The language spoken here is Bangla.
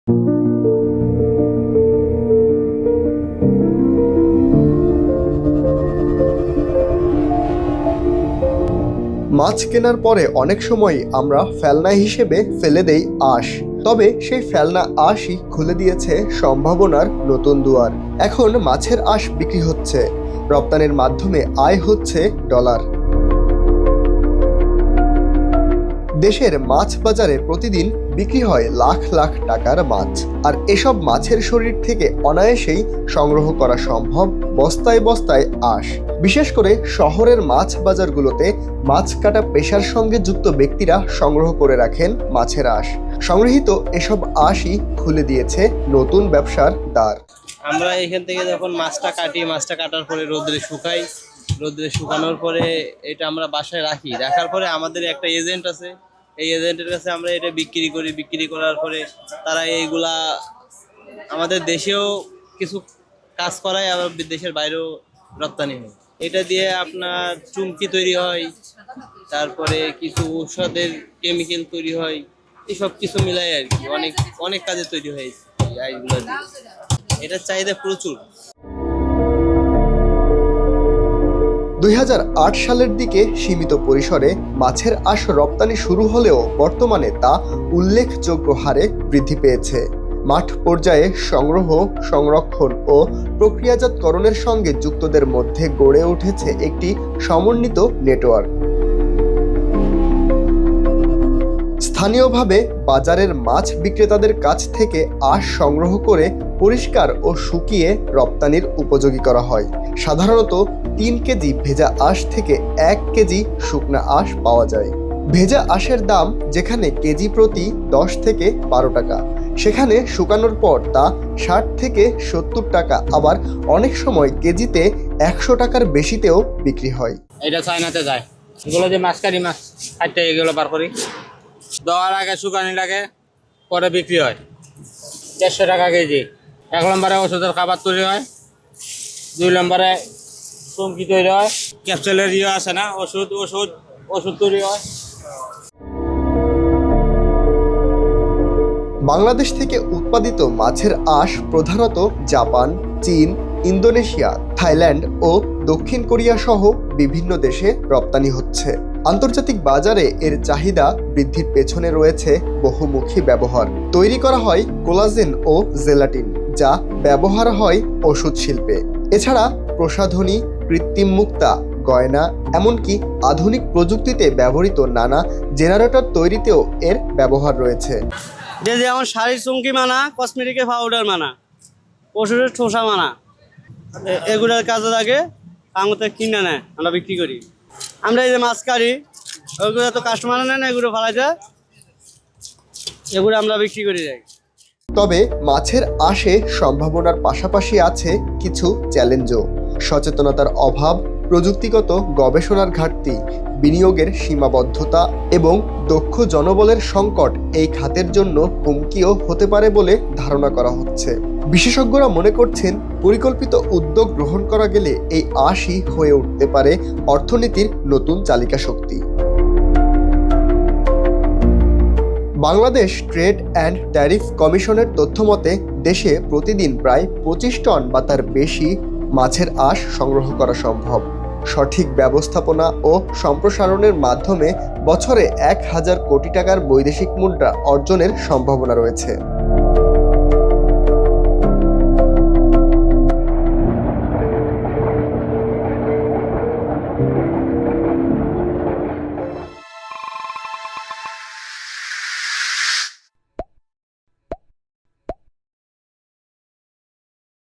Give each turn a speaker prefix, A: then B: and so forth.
A: মাছ কেনার পরে অনেক সময় আমরা ফেলনা হিসেবে ফেলে দেই আঁশ, তবে সেই ফেলনা আঁশই খুলে দিয়েছে সম্ভাবনার নতুন দুয়ার। এখন মাছের আঁশ বিক্রি হচ্ছে, রপ্তানির মাধ্যমে আয় হচ্ছে ডলার। দেশের মাছ বাজারে প্রতিদিন বিক্রি হয় লাখ লাখ টাকার মাছ, আর এসব মাছের শরীর থেকে অনায়াসেই সংগ্রহ করা সম্ভব বস্তায় বস্তায় আঁশ। বিশেষ করে শহরের মাছ বাজারগুলোতে মাছ কাটা পেশার সঙ্গে যুক্ত ব্যক্তিরা সংগ্রহ করে রাখেন মাছের আঁশ। সংগৃহীত এসব আঁশই খুলে দিয়েছে নতুন ব্যবসার দ্বার।
B: আমরা এখান থেকে যখন মাছটা কাটি, মাছটা কাটার পরে রোদ্রে শুকাই, রোদ্রে শুকানোর পরে এটা আমরা বাসায় রাখি। রাখার পরে আমাদের একটা এজেন্ট আছে, এই এজেন্টের কাছে আমরা এটা বিক্রি করি। বিক্রি করার পরে তারা এইগুলা আমাদের দেশেও কিছু কাজ করায়, আবার দেশের বাইরেও রপ্তানি হয়। এটা দিয়ে আপনার চুমকি তৈরি হয়, তারপরে কিছু ঔষধের কেমিক্যাল তৈরি হয়, এইসব কিছু মিলাই আর কি অনেক অনেক কাজে তৈরি হয়েছে এইগুলো দিয়ে। এটার চাহিদা প্রচুর।
A: 2008 সালের দিকে সীমিত পরিসরে মাছের আঁশ রপ্তানি শুরু হলেও বর্তমানে তা উল্লেখযোগ্য হারে বৃদ্ধি পেয়েছে। মাঠ পর্যায়ে সংগ্রহ, সংরক্ষণ ও প্রক্রিয়াজাতকরণের সঙ্গে যুক্তদের মধ্যে গড়ে উঠেছে একটি সমন্বিত নেটওয়ার্ক। স্থানীয়ভাবে বাজারের মাছ বিক্রেতাদের কাছ থেকে আঁশ সংগ্রহ করে পরিষ্কার ও শুকিয়ে রপ্তানির উপযোগী করা হয়। সাধারণত 3 কেজি ভেজা আঁশ থেকে 1 কেজি শুকনা আঁশ পাওয়া যায়। ভেজা আঁশের দাম যেখানে কেজি প্রতি 10 থেকে 12 টাকা, সেখানে শুকানোর পর তা 60 থেকে 70 টাকা, আবার অনেক সময় কেজিতে 100 টাকার বেশিতেও বিক্রি হয়।
C: এটা চায়নাতে যায়, এগুলো যে মাছকারি মাছ খাইতে এগুলো বার করি, দেওয়ার আগে শুকানি লাগে, পরে বিক্রি হয় 150 টাকা কেজি। 1 নম্বরে ওষুধের খাবার তৈরি হয়, 2 নম্বরে চুমকি তৈরি হয়, ক্যাপসুলের আছে না, ওষুধ তৈরি হয়।
A: বাংলাদেশ থেকে উৎপাদিত মাছের আঁশ প্রধানত জাপান, চীন, ইন্দোনেশিয়া, থাইল্যান্ড ও দক্ষিণ কোরিয়া সহ বিভিন্ন দেশে রপ্তানি হচ্ছে। আন্তর্জাতিক বাজারে এর চাহিদা বৃদ্ধির পেছনে রয়েছে বহুমুখী ব্যবহার। তৈরি করা হয় কোলাজেন ও জেলাটিন, যা ব্যবহার হয় ওষুধ শিল্পে। এছাড়া প্রসাধনী, কৃত্রিম মুক্তা, গয়না, এমনকি আধুনিক প্রযুক্তিতে ব্যবহৃত নানা জেনারেটর তৈরিতেও এর ব্যবহার রয়েছে।
B: যেমন শাড়ির চুমকি মানা, কসমেটিকের পাউডার মানা, ওষুধের ঠোসা মানা, এগুলোর কাজে লাগে। আমাদের কিনে নেয়, আমরা বিক্রি করি। আমরা এই যে মাছ কাটি, ওইগুলো তো কাস্টমার নেয় না, এগুলো ফালাই যায়, এগুলো আমরা বিক্রি করে যাই।
A: তবে মাছের আঁশে সম্ভাবনার পাশাপাশি আছে কিছু চ্যালেঞ্জও। সচেতনতার অভাব, প্রযুক্তিগত গবেষণার ঘাটতি, বিনিয়োগের সীমাবদ্ধতা এবং দক্ষ জনবলের সংকট এই খাতের জন্য হুমকিও হতে পারে বলে ধারণা করা হচ্ছে। বিশেষজ্ঞরা মনে করছেন, পরিকল্পিত উদ্যোগ গ্রহণ করা গেলে এই আঁশই হয়ে উঠতে পারে অর্থনীতির নতুন চালিকা শক্তি। বাংলাদেশ ট্রেড অ্যান্ড ট্যারিফ কমিশনের তথ্যমতে দেশে প্রতিদিন প্রায় 25 টন বা তার বেশি মাছের আঁশ সংগ্রহ করা সম্ভব। সঠিক ব্যবস্থাপনা ও সম্প্রসারণের মাধ্যমে বছরে 1000 কোটি টাকার বৈদেশিক মুদ্রা অর্জনের সম্ভাবনা রয়েছে।